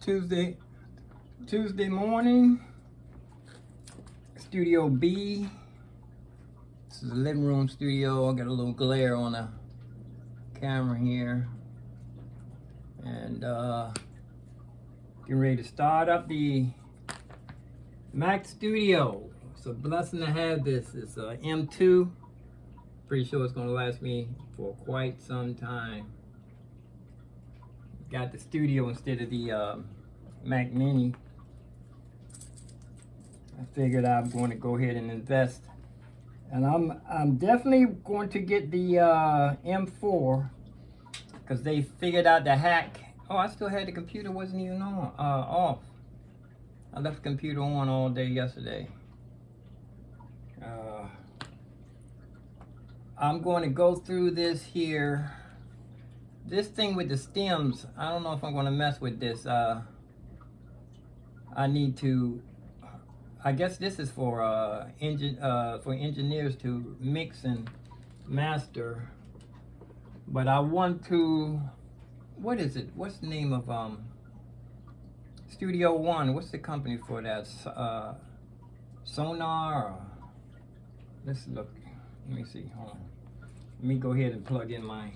Tuesday morning, Studio B. This is a living room studio. I got a little glare on the camera here. And getting ready to start up the Mac Studio. It's a blessing to have this. It's a M2. Pretty sure it's going to last me for quite some time. Got the studio instead of the Mac Mini. I figured I'm going to go ahead and invest, and I'm definitely going to get the M4 because they figured out the hack. Oh, I still had the computer, wasn't even on off. I left the computer on all day yesterday. I'm going to go through this here. This thing with the stems, I don't know if I'm going to mess with this. I need to, I guess this is for engineers to mix and master. But I want to, what is it? What's the name of Studio One? What's the company for that? Sonar? Or, let's look. Let me see. Hold on. Let me go ahead and plug in my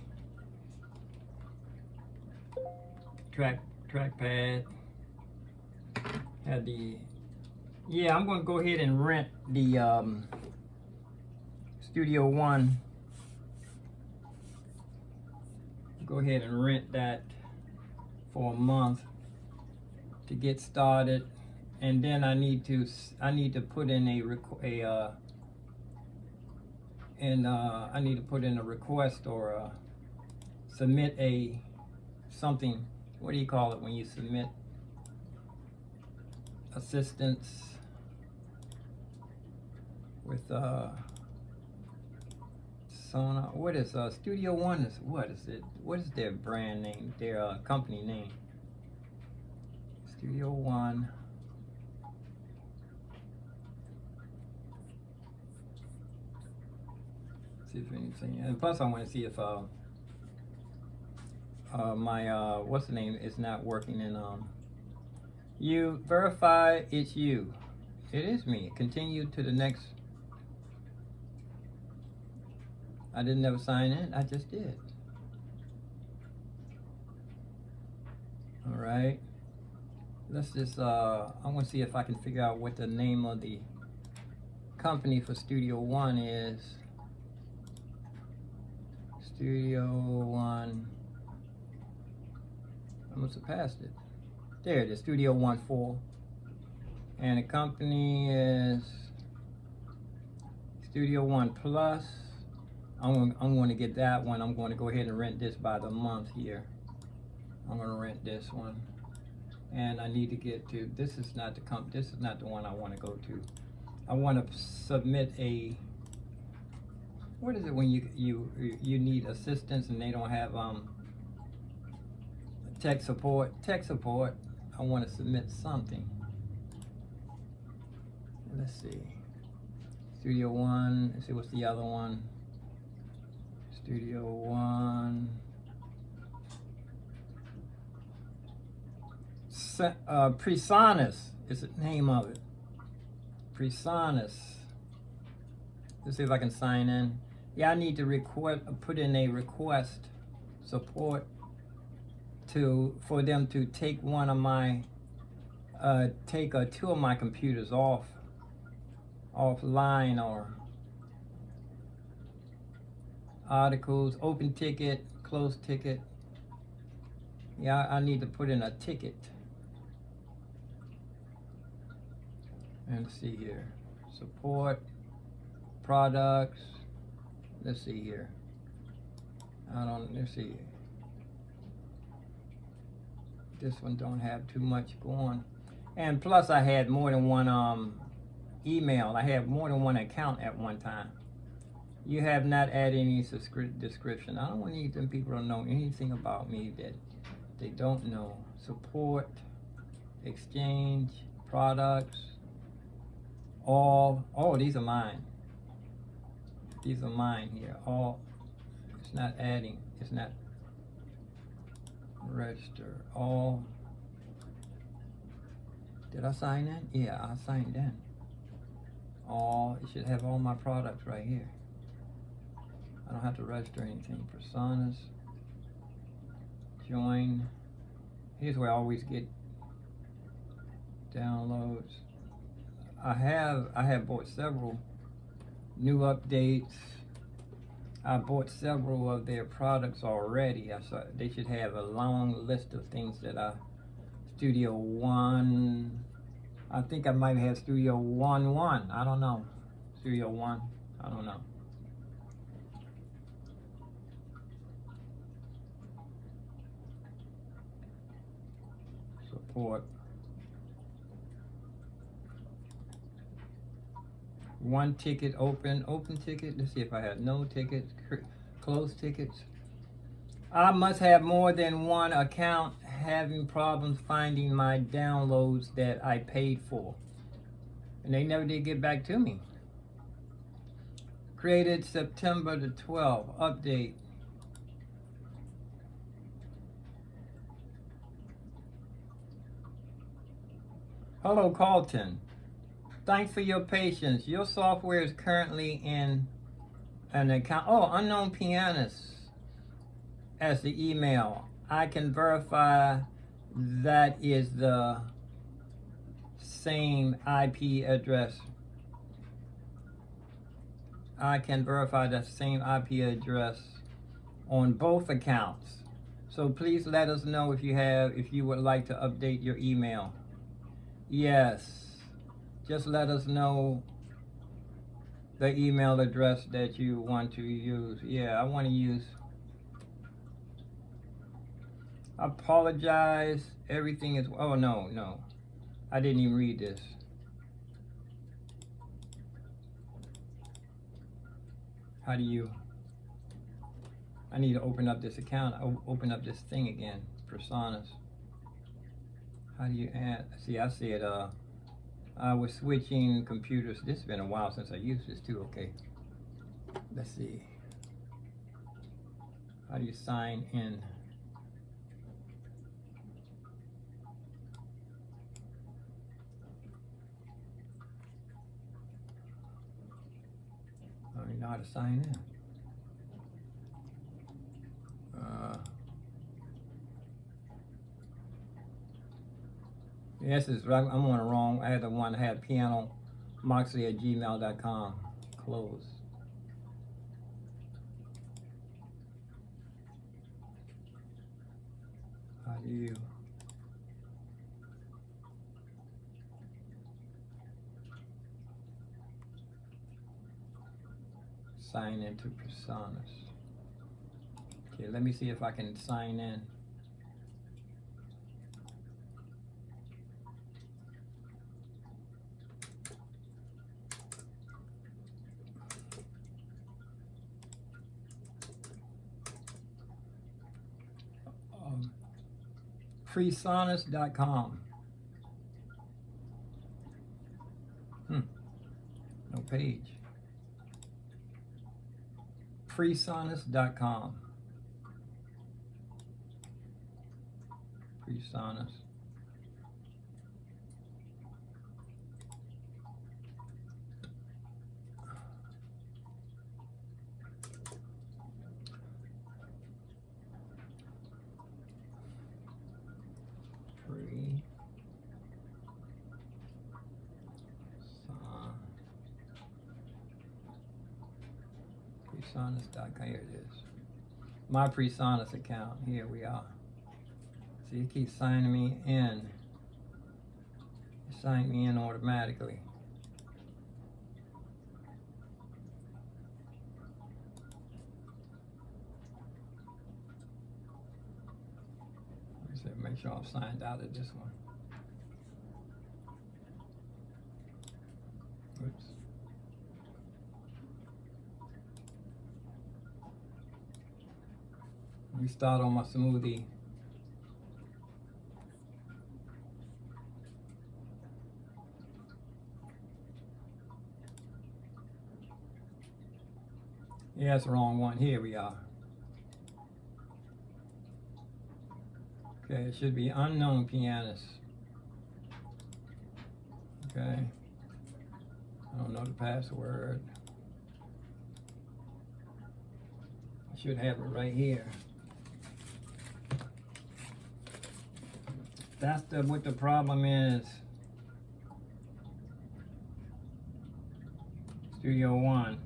trackpad. Had the, yeah, I'm going to go ahead and rent the Studio One. Go ahead and rent that for a month to get started, and then I need to put in a request or submit a something. What do you call it when you submit assistance with Sonar? What is Studio One? Is what is it? What is their brand name? Their company name? Studio One. See if anything. And plus, I want to see if my what's the name is not working in you verify it's you. It is me. Continue to the next. I didn't ever sign in. I just did. All right. Let's just I want to see if I can figure out what the name of the company for Studio One is. Studio One. I must have passed it. There it is, Studio One 4. And the company is Studio One Plus. I'm going to get that one. I'm going to go ahead and rent this by the month here. I'm going to rent this one. And I need to get to, this is not the this is not the one I want to go to. I want to submit a, what is it when you need assistance and they don't have tech support? I want to submit something. Let's see. Studio One. Let's see what's the other one. Studio One. Presonus is the name of it. Presonus. Let's see if I can sign in. Yeah, I need to put in a request support for them to take one of my take two of my computers offline, or articles, open ticket, close ticket. Yeah, I need to put in a ticket. And let's see here. Support, products. Let's see here. Let's see. This one don't have too much going. And plus I had more than one email. I had more than one account at one time. You have not added any description. I don't want them people to know anything about me that they don't know. Support, exchange, products, all. Oh, these are mine. These are mine here. All. It's not adding. It's not register. All. Did I sign in? Yeah, I signed in. All, it should have all my products right here. I don't have to register anything. Personas, join. Here's where I always get downloads. I have bought several new updates. I bought several of their products already. I saw they should have a long list of things that Studio One. I think I might have Studio One. I don't know. Studio One. I don't know. Support. One ticket open ticket. Let's see if I had no tickets, closed tickets. I must have more than one account having problems finding my downloads that I paid for. And they never did get back to me. Created September the 12th, update. Hello, Carlton. Thanks for your patience. Your software is currently in an account. Oh, unknown pianist as the email. I can verify that is the same IP address. I can verify that same IP address on both accounts. So please let us know if you would like to update your email. Yes. Just let us know the email address that you want to use. Yeah, I want to use. I apologize. Everything is. Oh, no. I didn't even read this. How do you. I need to open up this account. Open up this thing again. Personas. How do you add? See, I said, I was switching computers. This has been a while since I used this too. Okay. Let's see. How do you sign in? I don't even know how to sign in. Yes, it's right. I'm on the wrong. I had the one that had pianomoxley@gmail.com. Close. How do you? Sign into Personas. Okay, let me see if I can sign in. Freesonas.com. No page. Freesonas.com. Freesonas. Freesonas.com. Here it is. My Freesonas account. Here we are. See, it keeps signing me in. It signed me in automatically. Let's see, make sure I'm signed out of this one. Oops. Let me start on my smoothie. Yeah, that's the wrong one. Here we are. Okay, it should be unknown pianist. Okay. I don't know the password. I should have it right here. That's what the problem is. Studio One.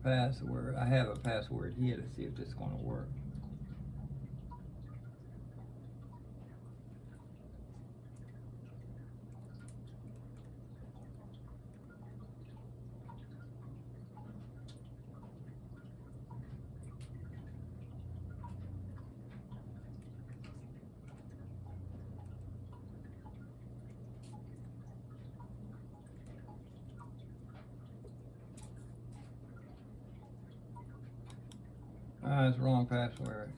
Password. I have a password here to see if this is going to work. It's the wrong password.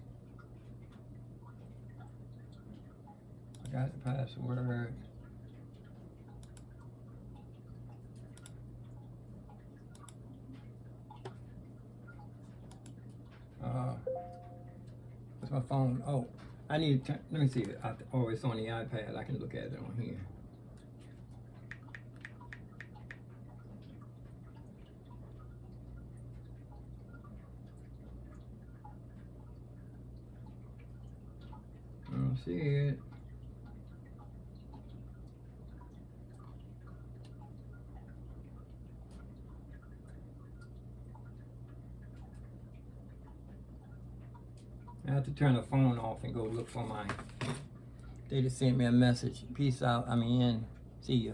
I got the password. What's my phone? Oh, I need to let me see it. Oh, it's on the iPad. I can look at it on here. I don't see it. I have to turn the phone off and go look for my. They just sent me a message. Peace out. I'm in. See ya.